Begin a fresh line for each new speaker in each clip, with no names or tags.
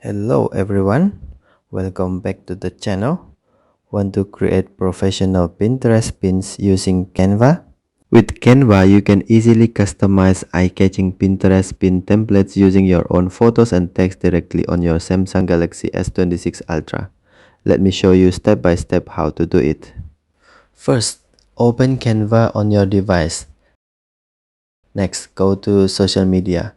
Hello everyone, welcome back to the channel. Want to create professional Pinterest pins using Canva? With Canva, you can easily customize eye-catching Pinterest pin templates using your own photos and text directly on your Samsung Galaxy S26 Ultra. Let me show you step by step how to do it. First, open Canva on your device. Next, go to social media.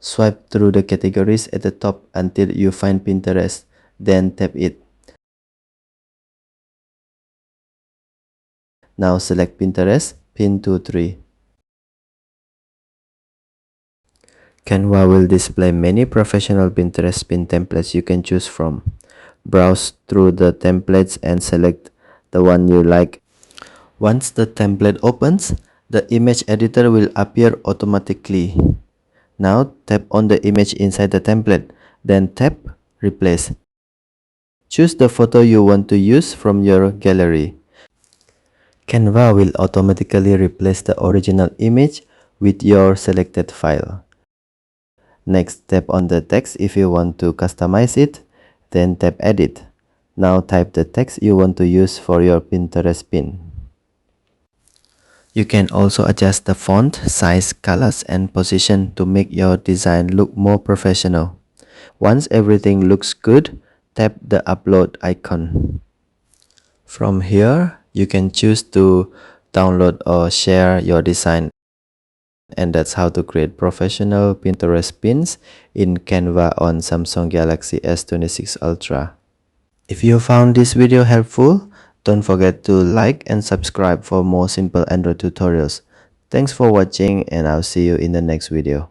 Swipe through the categories at the top until you find Pinterest, then tap it. Now select Pinterest, pin 23. Canva will display many professional Pinterest pin templates you can choose from. Browse through the templates and select the one you like. Once the template opens, the image editor will appear automatically. Now tap on the image inside the template, then tap Replace. Choose the photo you want to use from your gallery. Canva will automatically replace the original image with your selected file. Next, tap on the text if you want to customize it, then tap Edit. Now type the text you want to use for your Pinterest pin. You can also adjust the font, size, colors, and position to make your design look more professional. Once everything looks good, tap the upload icon. From here, you can choose to download or share your design. And that's how to create professional Pinterest pins in Canva on Samsung Galaxy S26 Ultra. If you found this video helpful, don't forget to like and subscribe for more simple Android tutorials. Thanks for watching and I'll see you in the next video.